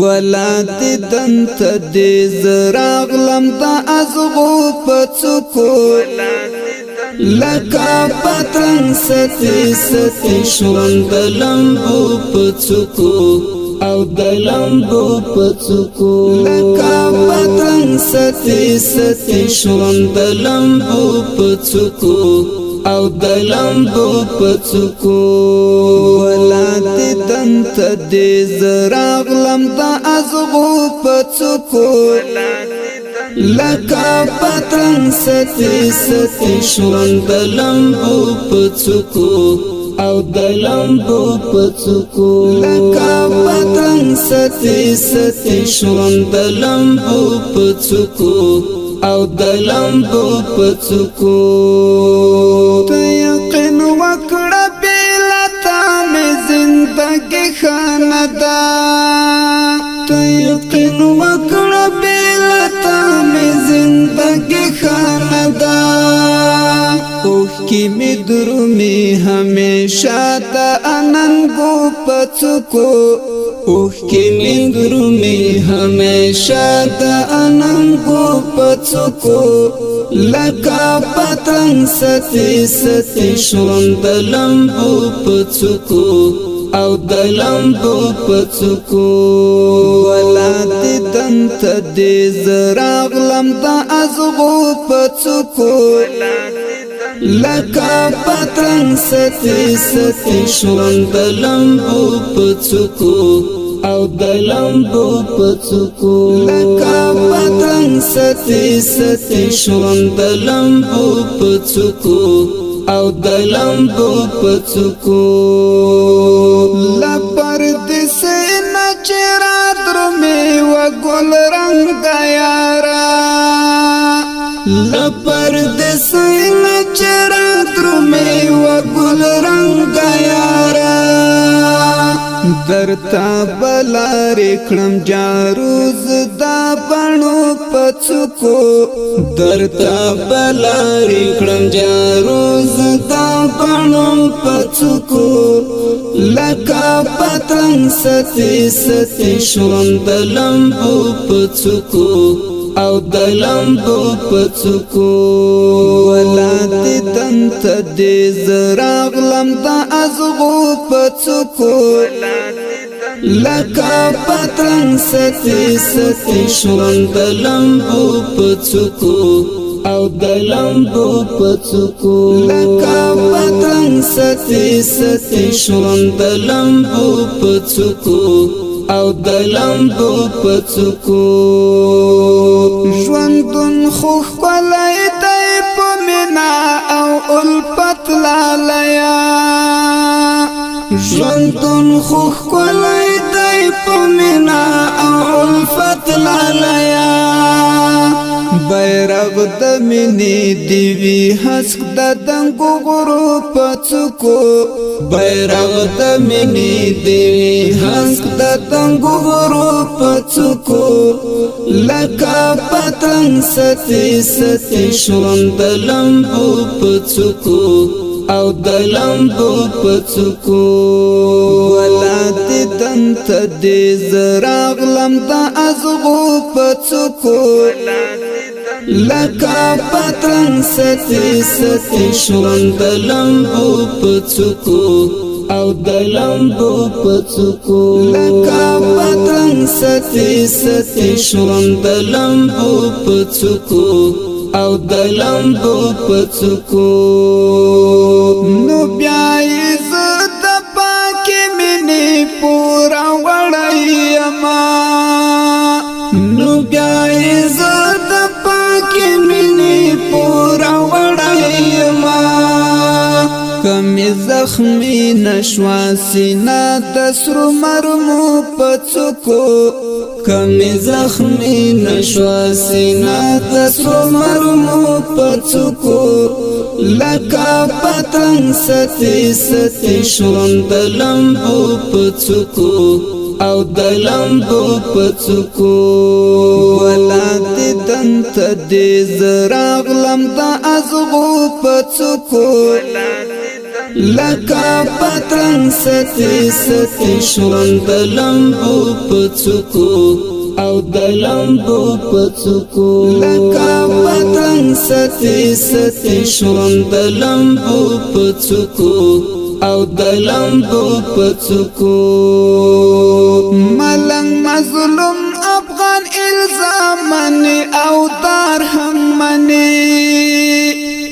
ګلات دنت دې زراغلم د ازغو پڅکو لکه پتنګ ستي ستي شوند لمبو پڅکو او د لمبو پڅکو لکه پتنګ ستي ستي شوند لمبو پڅکو او د لمبو پڅکو ولات دنت دې زراغلم د ازغو پڅکو لکه پتنګ ستي ستي شوند لمبو پڅکو او د لمبو پڅکو لکه پتنګ ستي ستي شوند لمبو پڅکو او د لمبو پڅکو ته یقین وکړه بلتا مې زندګي خاندا ته یقین وکړه بلتا مې زندګي خاندا اوه کی می درومي همیشه د اننګو پڅکو اوه کی می درومي همیشه د اننګو پڅکو لکه پتنګ ستي ستي شوند لمبو پڅکو او د لمبو پڅکو ولات دنت دې زراغلم د ازغو پڅکو لکه پتنګ ستي ستي شوند لمبو پڅکو او د لمبو پڅکو لکه پتنګ ستي ستي شوند لمبو پڅکو او د لمبو پڅکو لپر دې سينه چرا درمه و ګل رنگ یارا لپر دې سينه چرا درمه و ګل رنگ یارا درتا بلار کړم جاروز دا بڼو پڅکو درتا بلار کړم جاروز دا بڼو پڅکو لکه پتنګ ستي ستي شوند لمبو پڅکو او د لمبو پڅکو ولات دنت دې زراغلم د ازغو پڅکو لکه پتنګ ستي ستي شوند لمبو پڅکو او د لمبو پڅکو لکه پتنګ ستي ستي شوند لمبو پڅکو او د لمبو پڅکو ژوندون خو خپلای دی په مینا او الفت لالیا ژوندون خو خپلای دی په مینا او الفت لالیا بیرغ د مینې دیوی حسک د دنګو غرو پڅکو بیرغ د مینې دیوی حسک د دنګو غرو پڅکو لکه پتنګ ستي ستي شوند لمبو پڅکو او د لمبو پڅکو ولات دنت دې زراغلم د ازغو پڅکو لکه پتنګ ستي ستي شوند لمبو پڅکو او د لمبو پڅکو لکه پتنګ ستي ستي شوند لمبو پڅکو او د لمبو پڅکو نو بیا عزت پاکي مینه پورا وړایما نو بیا عزت پاکي مینه پورا وړایما کم زخمی نشوا سینا دسرو مرمو پڅکو کم زخمی نشوا سینا دسرو مرمو پڅکو لکه پتنګ ستي ستي شوند لمبو پڅکو او د لمبو پڅکو ولات دنت دې زراغلم د ازغو پڅکو لکا پترنگ ستی ستی شون د لمبو پڅکو او د لمبو پڅکو لکا پترنگ ستی ستی شون د لمبو پڅکو او د لمبو پڅکو ملنګ مظلوم افغان الزام منی او دار هم منی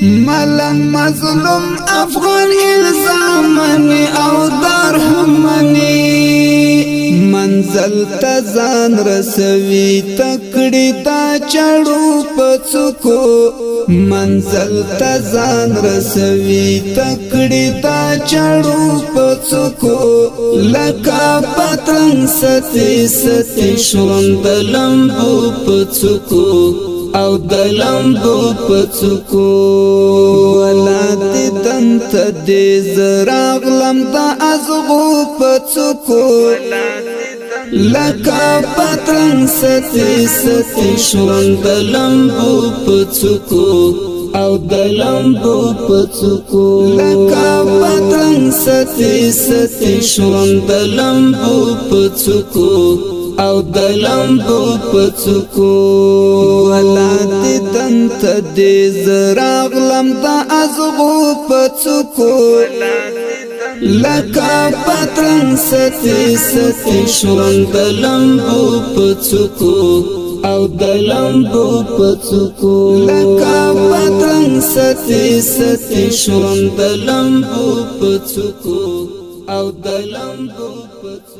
ملنګ مظلوم افغان الزام منی او دار هم منی منزل تزان رسوي تکړی دا چړو پڅکو منزل تزان رسوي تکړی دا چړو پڅکو لکا پتنګ ستی ستی شون د لمبو پڅکو او د لمبو پڅکو ولات دنت دې زراغلم د ازغو پڅکو لکا پتنګ ستی ستی شون د لمبو پڅکو او د لمبو پڅکو لکا پتنګ ستی ستی شون د لمبو پڅکو او د لمبو پڅکو ولات دنت دې زراغلم د ازغو پڅکو لکا پتنګ ستی ستی شون د لمبو پڅکو او د لمبو پڅکو لکا پتنګ ستی ستی شون د لمبو پڅکو او د لمبو پڅکو